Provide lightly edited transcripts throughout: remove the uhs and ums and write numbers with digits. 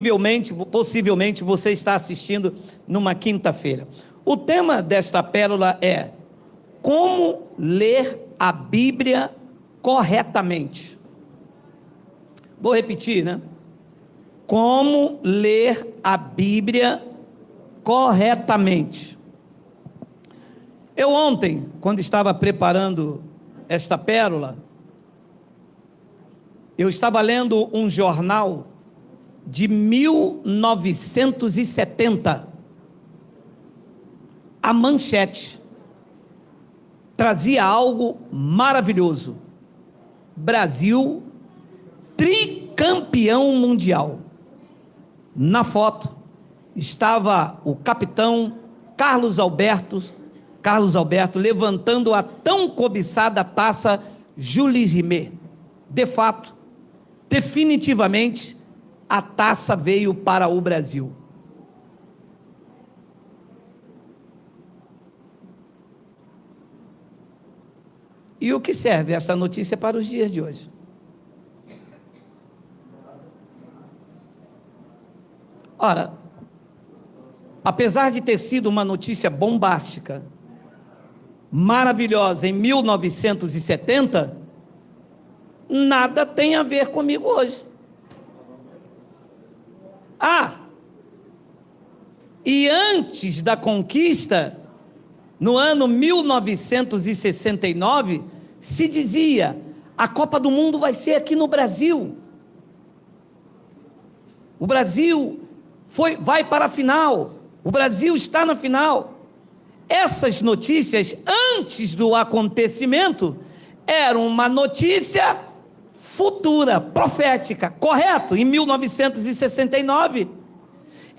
Possivelmente você está assistindo numa quinta-feira. O tema desta pérola é como ler a Bíblia corretamente. Vou repetir, né? Como ler a Bíblia corretamente. Eu ontem, quando estava preparando esta pérola, eu estava lendo um jornal de 1970, a manchete trazia algo maravilhoso: Brasil tricampeão mundial. Na foto estava o capitão Carlos Alberto levantando a tão cobiçada taça Jules Rimet. De fato, definitivamente, a taça veio para o Brasil. E o que serve esta notícia para os dias de hoje? Ora, apesar de ter sido uma notícia bombástica, maravilhosa em 1970, nada tem a ver comigo hoje. E antes da conquista, no ano 1969, se dizia: a Copa do Mundo vai ser aqui no Brasil. O Brasil vai para a final. O Brasil está na final. Essas notícias, antes do acontecimento, eram uma notícia futura, profética, correto? Em 1969.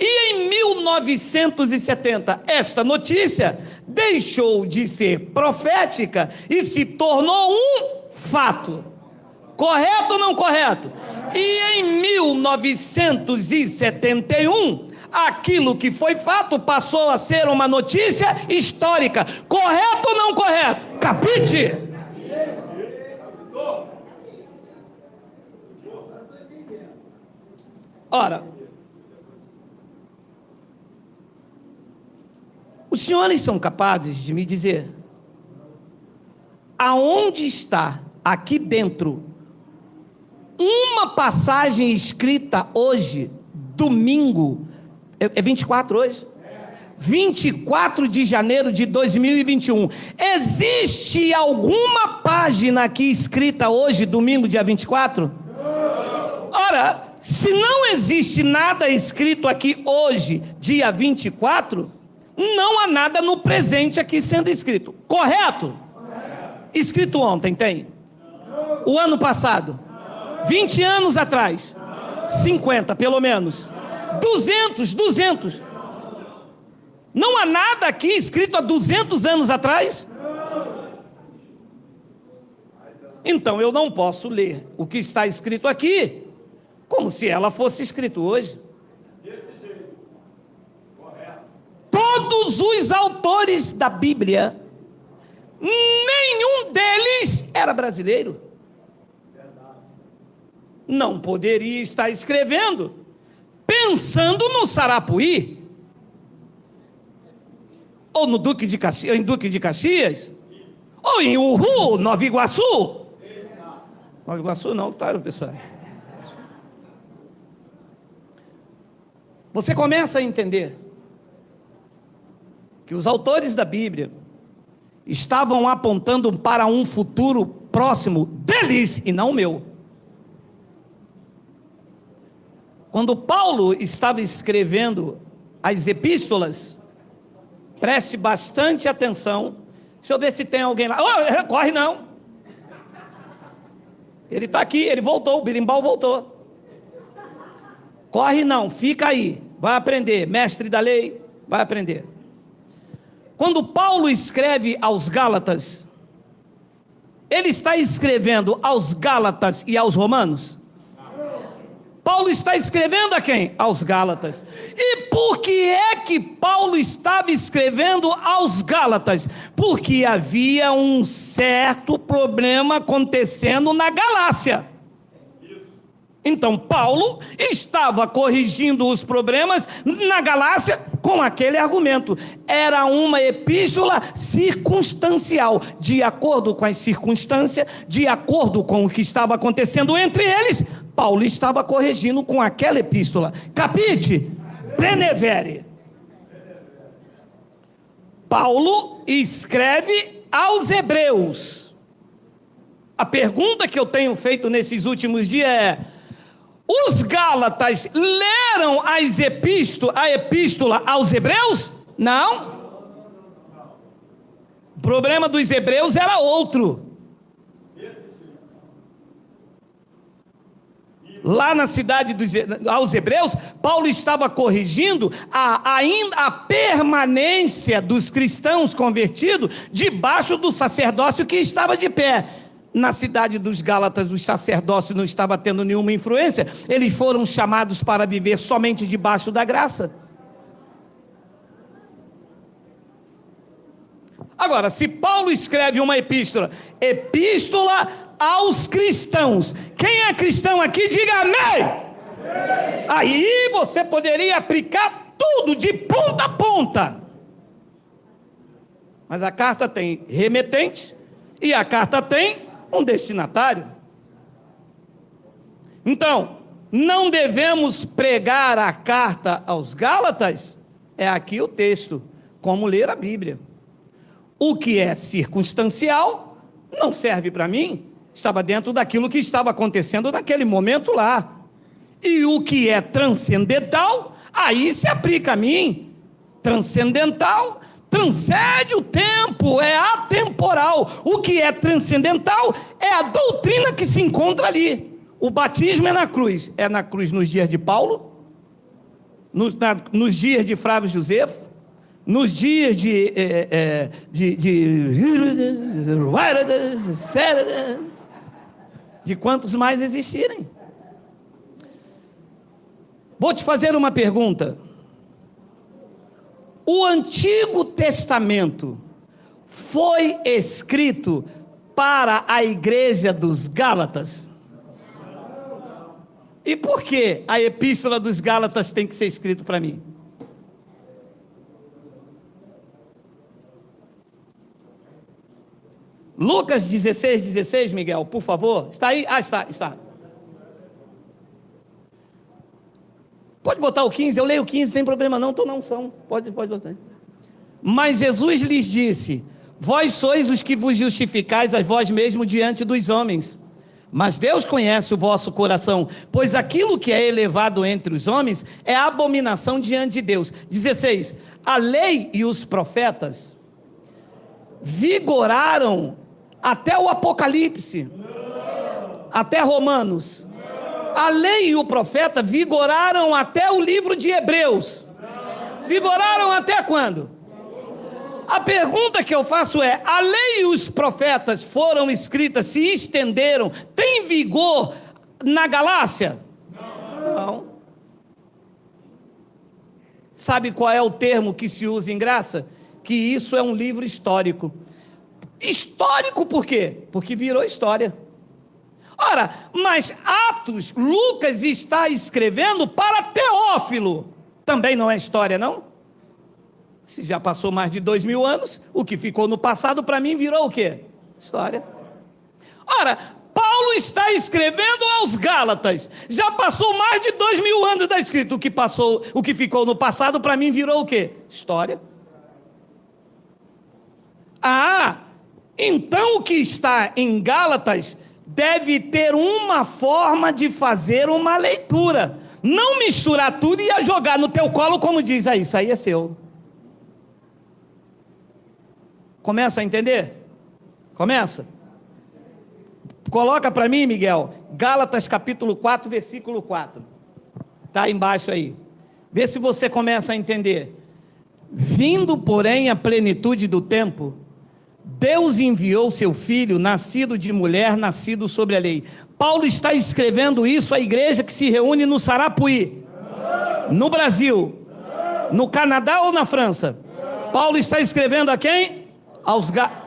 E em 1970, esta notícia deixou de ser profética e se tornou um fato. Correto ou não correto? E em 1971, aquilo que foi fato passou a ser uma notícia histórica. Correto ou não correto? Capite? Ora, os senhores são capazes de me dizer aonde está aqui dentro uma passagem escrita hoje, domingo, é 24 hoje? 24 de janeiro de 2021. Existe alguma página aqui escrita hoje, domingo, dia 24? Ora, se não existe nada escrito aqui hoje, dia 24, não há nada no presente aqui sendo escrito. Correto? Escrito ontem, tem? O ano passado? 20 anos atrás? 50, pelo menos. 200. Não há nada aqui escrito há 200 anos atrás? Então eu não posso ler o que está escrito aqui como se ela fosse escrito hoje. Todos os autores da Bíblia, nenhum deles era brasileiro. Não poderia estar escrevendo pensando no Sarapuí, ou no Duque de Caxias, ou em Uhu, Nova Iguaçu. Nova Iguaçu não, tá, pessoal? Você começa a entender que os autores da Bíblia estavam apontando para um futuro próximo deles e não meu. Quando Paulo estava escrevendo as epístolas, preste bastante atenção. Deixa eu ver se tem alguém lá. Oh, corre não. Ele está aqui, ele voltou, o birimbau voltou. Corre não, fica aí, vai aprender, mestre da lei, vai aprender. Quando Paulo escreve aos Gálatas, ele está escrevendo aos Gálatas e aos Romanos? Paulo está escrevendo a quem? Aos Gálatas. E por que é que Paulo estava escrevendo aos Gálatas? Porque havia um certo problema acontecendo na Galácia. Então Paulo estava corrigindo os problemas na Galácia com aquele argumento. Era uma epístola circunstancial, de acordo com as circunstâncias, de acordo com o que estava acontecendo entre eles. Paulo estava corrigindo com aquela epístola. Capite? Benevere. Paulo escreve aos Hebreus. A pergunta que eu tenho feito nesses últimos dias é: os Gálatas leram a epístola aos Hebreus? Não. O problema dos Hebreus era outro. Lá na cidade aos Hebreus, Paulo estava corrigindo a permanência dos cristãos convertidos debaixo do sacerdócio que estava de pé. Na cidade dos Gálatas, os sacerdócios não estavam tendo nenhuma influência. Eles foram chamados para viver somente debaixo da graça. Agora, se Paulo escreve uma epístola aos cristãos, quem é cristão aqui, diga amém. Aí você poderia aplicar tudo de ponta a ponta. Mas a carta tem remetente e a carta tem um destinatário. Então, não devemos pregar a carta aos Gálatas. É aqui o texto, como ler a Bíblia. O que é circunstancial não serve para mim. Estava dentro daquilo que estava acontecendo naquele momento lá. E o que é transcendental, aí se aplica a mim. Transcendental transcende o tempo, é atemporal. O que é transcendental é a doutrina que se encontra ali. O batismo é na cruz. É na cruz nos dias de Paulo, nos dias de Flávio Josefo, nos dias de quantos mais existirem. Vou te fazer uma pergunta. O Antigo Testamento foi escrito para a igreja dos Gálatas? E por que a epístola dos Gálatas tem que ser escrita para mim? Lucas 16, Miguel, por favor. Está aí? Ah, está. Pode botar o 15, eu leio o 15, sem problema não, estou na unção. Pode botar. Mas Jesus lhes disse: vós sois os que vos justificais a vós mesmos diante dos homens. Mas Deus conhece o vosso coração, pois aquilo que é elevado entre os homens é abominação diante de Deus. 16. A lei e os profetas vigoraram até o Apocalipse, até Romanos. A lei e o profeta vigoraram até o livro de Hebreus. Vigoraram até quando? A pergunta que eu faço é: a lei e os profetas foram escritas, se estenderam, tem vigor na Galácia? Não. Sabe qual é o termo que se usa em graça? Que isso é um livro histórico. Histórico por quê? Porque virou história. Ora, mas Atos, Lucas está escrevendo para Teófilo. Também não é história, não? Se já passou mais de 2000 anos, o que ficou no passado para mim virou o quê? História. Ora, Paulo está escrevendo aos Gálatas. Já passou mais de 2000 anos da escrita. O que ficou no passado para mim virou o quê? História. Então o que está em Gálatas deve ter uma forma de fazer uma leitura. Não misturar tudo e jogar no teu colo como diz aí, isso aí é seu. Começa a entender? Começa? Coloca para mim, Miguel, Gálatas capítulo 4, versículo 4. Está embaixo aí. Vê se você começa a entender. Vindo, porém, a plenitude do tempo, Deus enviou seu filho, nascido de mulher, nascido sobre a lei. Paulo está escrevendo isso à igreja que se reúne no Sarapuí, no Brasil, no Canadá ou na França? Paulo está escrevendo a quem?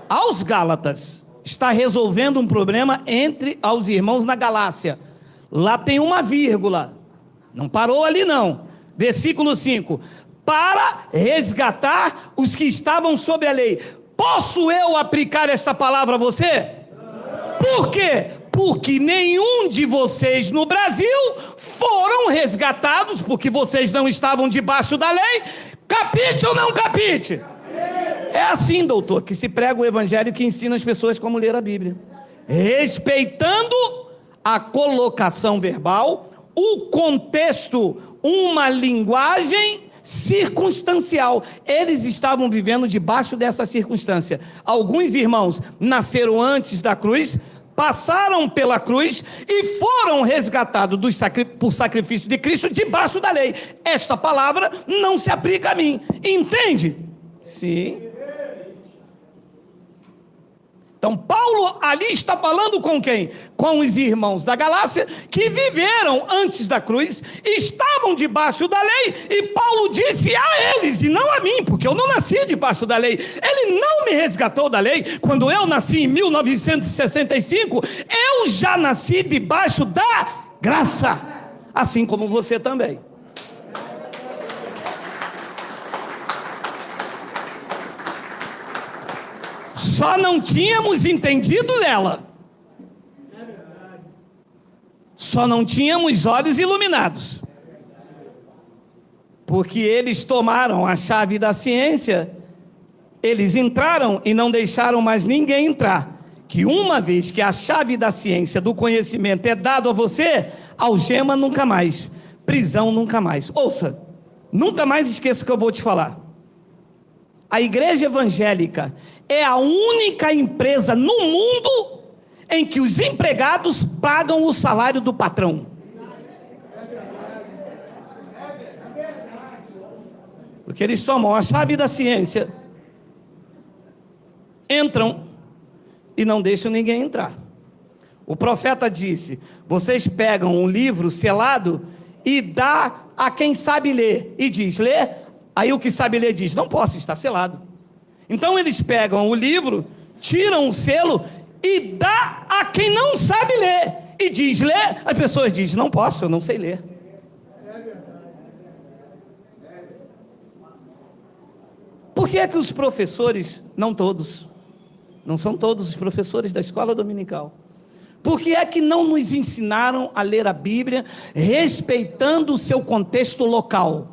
Aos Gálatas. Está resolvendo um problema entre os irmãos na Galácia. Lá tem uma vírgula. Não parou ali não. Versículo 5. Para resgatar os que estavam sob a lei. Posso eu aplicar esta palavra a você? Por quê? Porque nenhum de vocês no Brasil foram resgatados, porque vocês não estavam debaixo da lei. Capite ou não capite? É assim, doutor, que se prega o evangelho, que ensina as pessoas como ler a Bíblia. Respeitando a colocação verbal, o contexto, uma linguagem circunstancial. Eles estavam vivendo debaixo dessa circunstância. Alguns irmãos nasceram antes da cruz, passaram pela cruz e foram resgatados por sacrifício de Cristo debaixo da lei. Esta palavra não se aplica a mim. Entende? Sim. Então Paulo ali está falando com quem? Com os irmãos da Galácia que viveram antes da cruz, estavam debaixo da lei, e Paulo disse a eles, e não a mim, porque eu não nasci debaixo da lei. Ele não me resgatou da lei. Quando eu nasci em 1965, eu já nasci debaixo da graça, assim como você também. Só não tínhamos entendido dela. Só não tínhamos olhos iluminados. Porque eles tomaram a chave da ciência, eles entraram e não deixaram mais ninguém entrar. Que uma vez que a chave da ciência, do conhecimento é dado a você, algema nunca mais, prisão nunca mais. Ouça, nunca mais esqueça o que eu vou te falar. A igreja evangélica é a única empresa no mundo em que os empregados pagam o salário do patrão. Porque eles tomam a chave da ciência, entram e não deixam ninguém entrar. O profeta disse: vocês pegam um livro selado e dá a quem sabe ler, e diz: lê. Aí o que sabe ler diz: não posso, está selado. Então eles pegam o livro, tiram o selo e dá a quem não sabe ler, e diz: lê. As pessoas dizem: não posso, eu não sei ler. Por que é que os professores, não todos, não são todos os professores da escola dominical, por que é que não nos ensinaram a ler a Bíblia respeitando o seu contexto local,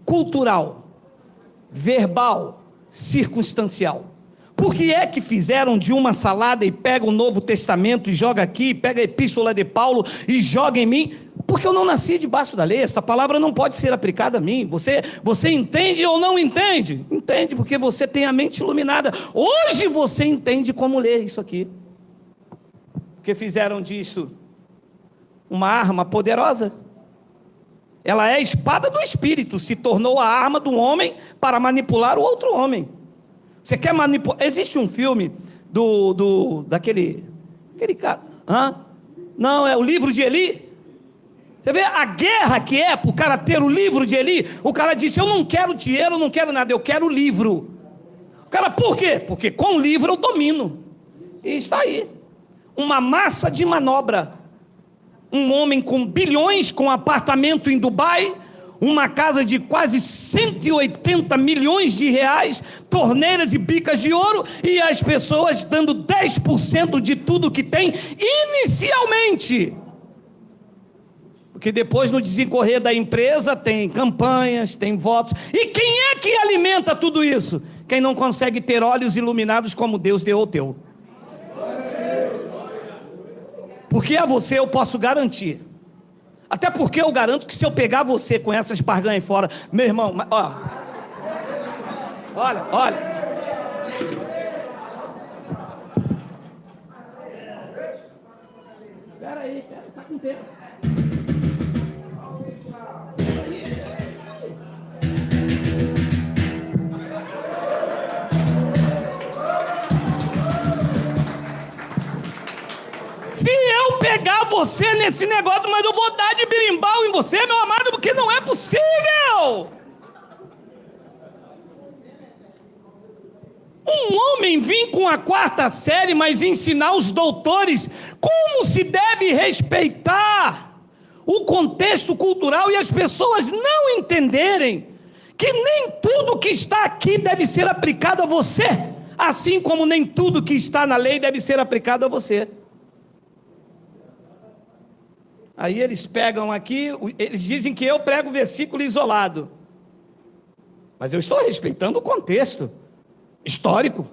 cultural, verbal, circunstancial? Por que é que fizeram de uma salada e pega o Novo Testamento e joga aqui, pega a Epístola de Paulo e joga em mim? Porque eu não nasci debaixo da lei. Essa palavra não pode ser aplicada a mim. Você entende ou não entende? Entende, porque você tem a mente iluminada. Hoje você entende como ler isso aqui. Porque fizeram disso uma arma poderosa. Ela é a espada do Espírito, se tornou a arma do homem para manipular o outro homem. Você quer manipular? Existe um filme daquele cara, não, é o livro de Eli. Você vê a guerra que é para o cara ter o livro de Eli. O cara disse: eu não quero dinheiro, eu não quero nada, eu quero o livro. O cara, por quê? Porque com o livro eu domino. E está aí, uma massa de manobra. Um homem com bilhões, com apartamento em Dubai, uma casa de quase 180 milhões de reais, torneiras e bicas de ouro, e as pessoas dando 10% de tudo que tem, inicialmente. Porque depois, no desencorrer da empresa, tem campanhas, tem votos. E quem é que alimenta tudo isso? Quem não consegue ter olhos iluminados como Deus deu ao teu. Porque a você eu posso garantir. Até porque eu garanto que se eu pegar você com essas barganhas fora, meu irmão, ó, olha. Peraí, tá com tempo. Se eu pegar você nesse negócio, mas eu vou dar de birimbau em você, meu amado, porque não é possível. um homem vir com a 4ª série, mas ensinar os doutores como se deve respeitar o contexto cultural e as pessoas não entenderem que nem tudo que está aqui deve ser aplicado a você, assim como nem tudo que está na lei deve ser aplicado a você. Aí eles pegam aqui, eles dizem que eu prego versículo isolado, mas eu estou respeitando o contexto histórico,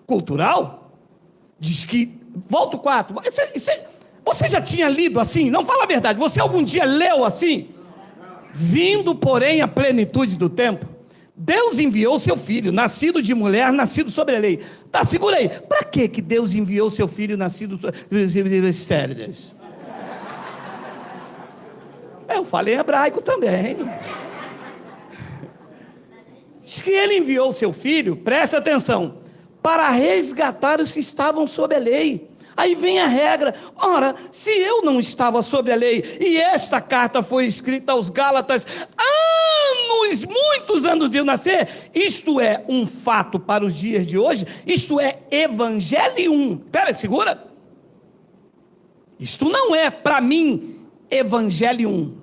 cultural. Diz que, volta o 4, você já tinha lido assim? Não, fala a verdade, você algum dia leu assim? Vindo, porém, a plenitude do tempo, Deus enviou seu filho, nascido de mulher, nascido sobre a lei. Tá, segura aí, para que Deus enviou seu filho, nascido estériles? Eu falei hebraico também. Diz que ele enviou seu filho, presta atenção, para resgatar os que estavam sob a lei. Aí vem a regra: ora, se eu não estava sob a lei, e esta carta foi escrita aos Gálatas, muitos anos de eu nascer, isto é um fato para os dias de hoje, isto é evangelium. Pera, segura. Isto não é para mim evangelium.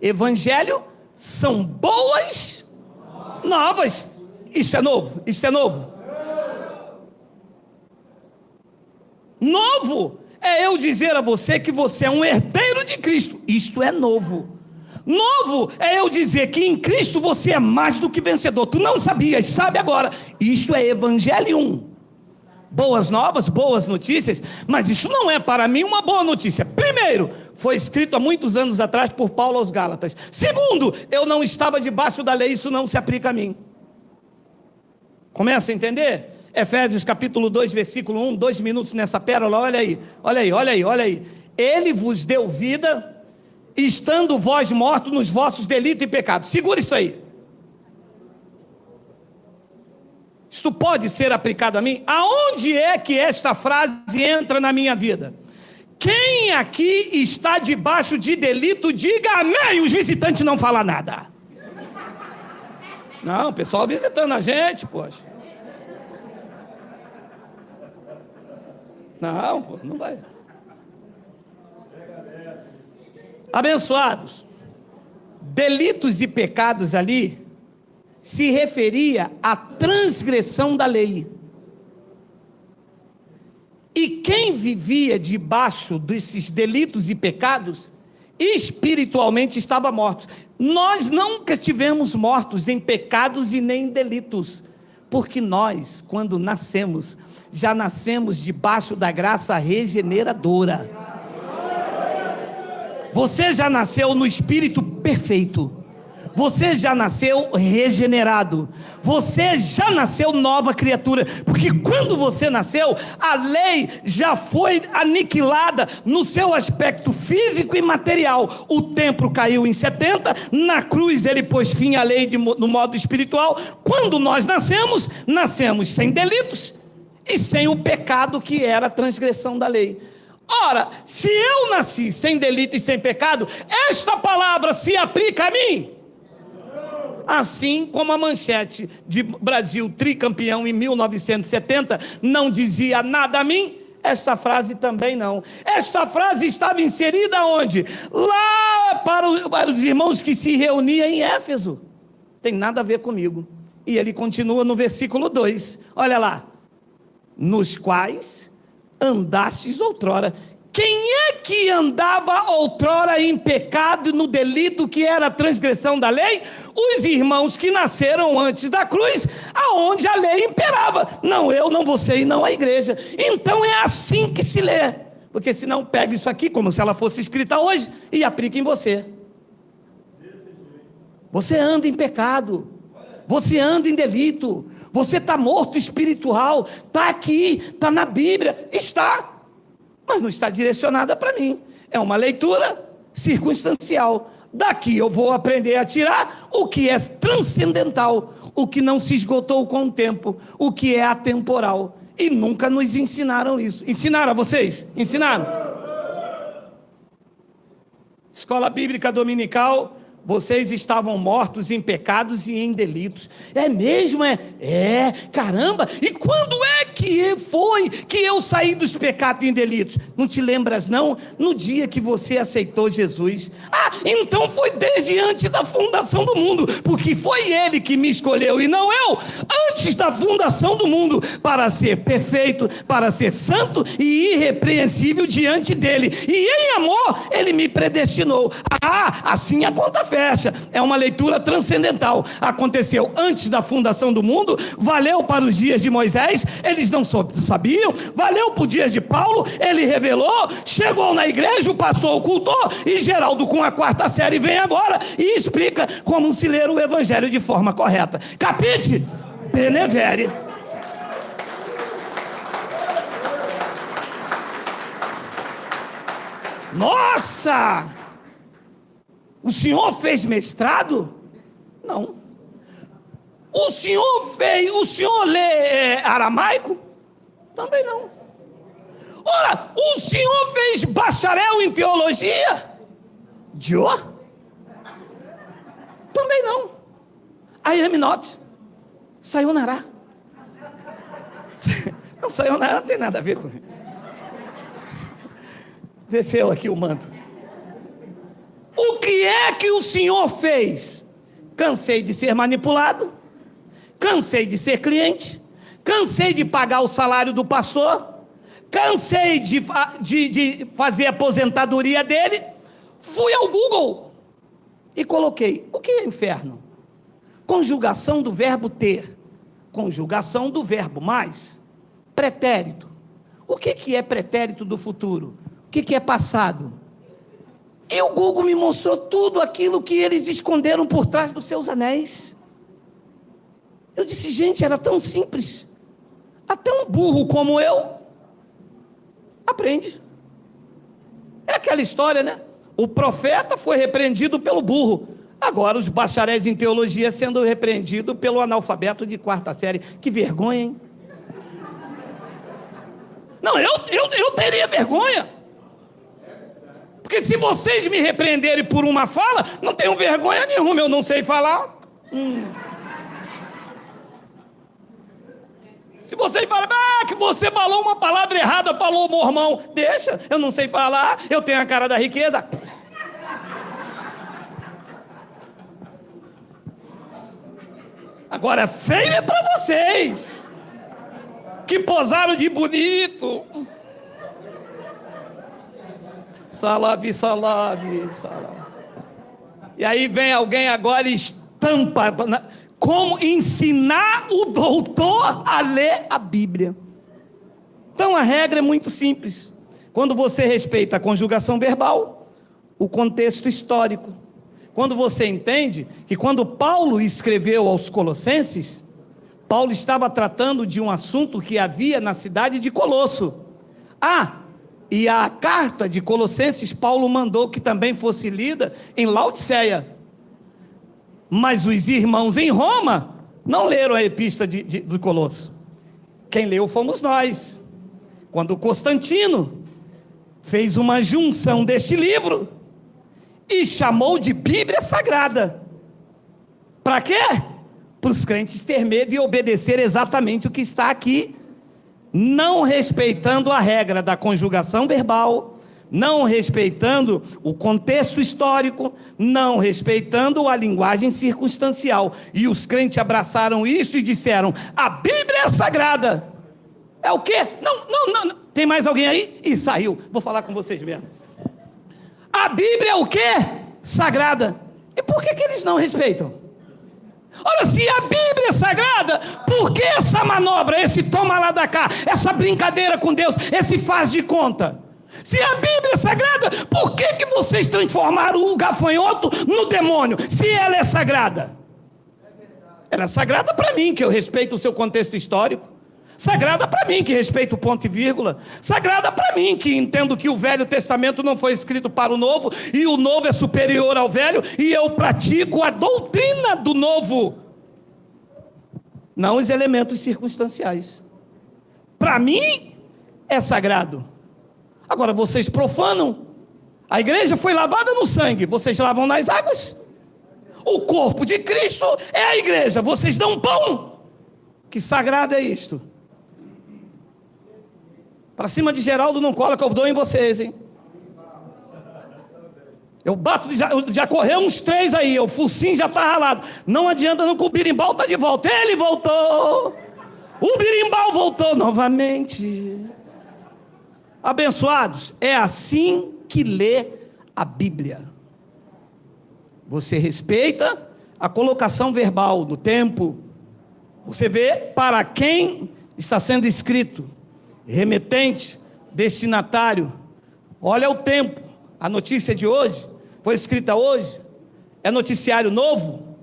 Evangelho são boas novas. Isso é novo, isso é novo. Novo é eu dizer a você que você é um herdeiro de Cristo. Isto é novo. Novo é eu dizer que em Cristo você é mais do que vencedor. Tu não sabias, sabe agora. Isto é evangelium. Boas novas, boas notícias. Mas isso não é para mim uma boa notícia. Primeiro, foi escrito há muitos anos atrás por Paulo aos Gálatas. Segundo, eu não estava debaixo da lei, isso não se aplica a mim. Começa a entender? Efésios capítulo 2, versículo 1, 2 minutos nessa pérola, olha aí, olha aí, olha aí, olha aí. Ele vos deu vida, estando vós mortos nos vossos delitos e pecados. Segura isso aí. Isto pode ser aplicado a mim? Aonde é que esta frase entra na minha vida? Quem aqui está debaixo de delito, diga amém. Os visitantes não falam nada. Não, o pessoal visitando a gente, poxa. Não, pô, não vai. Abençoados, delitos e pecados ali se referia à transgressão da lei. E quem vivia debaixo desses delitos e pecados, espiritualmente estava morto. Nós nunca estivemos mortos em pecados e nem em delitos, porque nós, quando nascemos, já nascemos debaixo da graça regeneradora. Você já nasceu no espírito perfeito. Você já nasceu regenerado. Você já nasceu nova criatura. Porque quando você nasceu, a lei já foi aniquilada no seu aspecto físico e material. O templo caiu em 70, na cruz ele pôs fim à lei no modo espiritual. Quando nós nascemos, nascemos sem delitos e sem o pecado que era a transgressão da lei. Ora, se eu nasci sem delito e sem pecado, esta palavra se aplica a mim. Assim como a manchete de Brasil tricampeão em 1970 não dizia nada a mim, esta frase também não. Esta frase estava inserida onde? Lá para os irmãos que se reuniam em Éfeso. Tem nada a ver comigo. E ele continua no versículo 2, olha lá: nos quais andastes outrora. Quem é que andava outrora em pecado, no delito que era a transgressão da lei? Os irmãos que nasceram antes da cruz, aonde a lei imperava. Não eu, não você e não a igreja. Então é assim que se lê. Porque senão pega isso aqui como se ela fosse escrita hoje e aplica em você. Você anda em pecado. Você anda em delito. Você está morto espiritual. Está aqui, está na Bíblia. Está. Mas não está direcionada para mim. É uma leitura circunstancial. Daqui eu vou aprender a tirar o que é transcendental, o que não se esgotou com o tempo, o que é atemporal. E nunca nos ensinaram isso. Ensinaram a vocês? Ensinaram? Escola Bíblica Dominical, Vocês estavam mortos em pecados e em delitos. É mesmo? Caramba. E quando é que foi que eu saí dos pecados e em delitos? Não te lembras não? No dia que você aceitou Jesus. Então foi desde antes da fundação do mundo, porque foi Ele que me escolheu e não eu, antes da fundação do mundo, para ser perfeito, para ser santo e irrepreensível diante dEle. E em amor, Ele me predestinou. Assim a conta fecha. É uma leitura transcendental. Aconteceu antes da fundação do mundo, valeu para os dias de Moisés, eles não sabiam, valeu para os dias de Paulo, ele revelou, chegou na igreja, o pastor ocultou, e Geraldo com a 4ª série vem agora e explica como se ler o evangelho de forma correta. Capite? Benevere. Nossa! O senhor fez mestrado? Não. O senhor lê aramaico? Também não. Ora, o senhor fez bacharel em teologia? Jô? Também não. I am not. Sayonara. Não, sayonara não tem nada a ver com... Desceu aqui o manto. O que é que o senhor fez? Cansei de ser manipulado, cansei de ser cliente, cansei de pagar o salário do pastor, cansei de fazer a aposentadoria dele, fui ao Google e coloquei, o que é inferno? Conjugação do verbo ter, conjugação do verbo mais, pretérito. O que é pretérito do futuro? O que é passado? E o Google me mostrou tudo aquilo que eles esconderam por trás dos seus anéis. Eu disse, gente, era tão simples. Até um burro como eu aprende. É aquela história, né? O profeta foi repreendido pelo burro. Agora os bacharéis em teologia sendo repreendidos pelo analfabeto de 4ª série. Que vergonha, hein? Não, eu teria vergonha. Porque se vocês me repreenderem por uma fala, não tenho vergonha nenhuma, eu não sei falar. Se vocês falarem, que você falou uma palavra errada, falou mormão, deixa, eu não sei falar, eu tenho a cara da riqueza. Agora, feio é para vocês, que posaram de bonito. Salave. E aí vem alguém agora e estampa como ensinar o doutor a ler a Bíblia. Então a regra é muito simples. Quando você respeita a conjugação verbal, o contexto histórico, quando você entende que quando Paulo escreveu aos Colossenses, Paulo estava tratando de um assunto que havia na cidade de Colosso. E a carta de Colossenses, Paulo mandou que também fosse lida em Laodiceia. Mas os irmãos em Roma não leram a epístola do Colosso. Quem leu fomos nós. Quando Constantino fez uma junção deste livro e chamou de Bíblia Sagrada. Para quê? Para os crentes ter medo e obedecer exatamente o que está aqui, não respeitando a regra da conjugação verbal, não respeitando o contexto histórico, não respeitando a linguagem circunstancial. E os crentes abraçaram isso e disseram, a Bíblia é sagrada. É o quê? Não. Tem mais alguém aí? E saiu. Vou falar com vocês mesmo. A Bíblia é o quê? Sagrada. E por que eles não respeitam? Ora, se a Bíblia é sagrada, por que essa manobra, esse toma lá da cá, essa brincadeira com Deus, esse faz de conta? Se a Bíblia é sagrada, por que vocês transformaram o gafanhoto no demônio, se ela é sagrada? Ela é sagrada para mim, que eu respeito o seu contexto histórico. Sagrada para mim, que respeito o ponto e vírgula. Sagrada para mim, que entendo que o Velho Testamento não foi escrito para o Novo, e o Novo é superior ao Velho, e eu pratico a doutrina do Novo, não os elementos circunstanciais. Para mim é sagrado. Agora vocês profanam. A igreja foi lavada no sangue, vocês lavam nas águas. O corpo de Cristo é a igreja. Vocês dão pão. Que sagrado é isto? Para cima de Geraldo não cola, que eu dou em vocês, hein? Eu bato, já correu uns 3 aí, o focinho já está ralado. Não adianta não, que o birimbau está de volta. Ele voltou. O birimbau voltou novamente. Abençoados, é assim que lê a Bíblia. Você respeita a colocação verbal do tempo. Você vê para quem está sendo escrito. Remetente, destinatário. Olha o tempo. A notícia de hoje foi escrita hoje. É noticiário novo?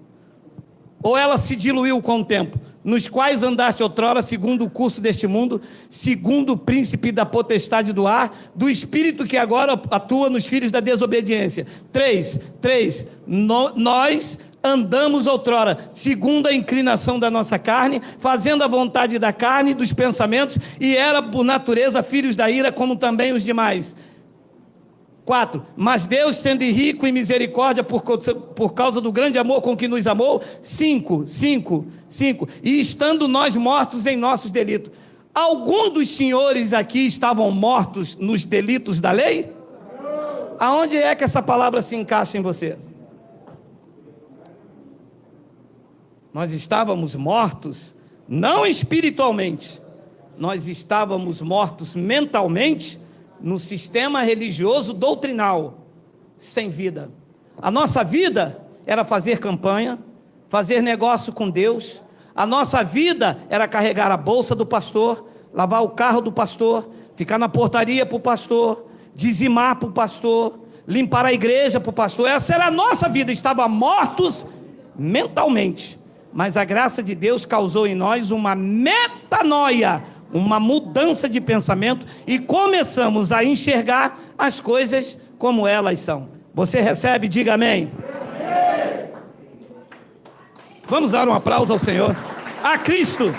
Ou ela se diluiu com o tempo? Nos quais andaste outrora, segundo o curso deste mundo, segundo o príncipe da potestade do ar, do espírito que agora atua nos filhos da desobediência. 3. Nós andamos outrora, segundo a inclinação da nossa carne, fazendo a vontade da carne e dos pensamentos, e era por natureza filhos da ira, como também os demais. 4. Mas Deus, sendo rico em misericórdia por causa do grande amor com que nos amou. 5. E estando nós mortos em nossos delitos. Alguns dos senhores aqui estavam mortos nos delitos da lei? Aonde é que essa palavra se encaixa em você? Nós estávamos mortos, não espiritualmente. Nós estávamos mortos mentalmente, no sistema religioso doutrinal, sem vida. A nossa vida era fazer campanha, fazer negócio com Deus. A nossa vida era carregar a bolsa do pastor, lavar o carro do pastor, ficar na portaria para o pastor, dizimar para o pastor, limpar a igreja para o pastor. Essa era a nossa vida. Estava mortos mentalmente, mas a graça de Deus causou em nós uma metanoia, uma mudança de pensamento, e começamos a enxergar as coisas como elas são. Você recebe? Diga amém. Amém. Vamos dar um aplauso ao Senhor. A Cristo.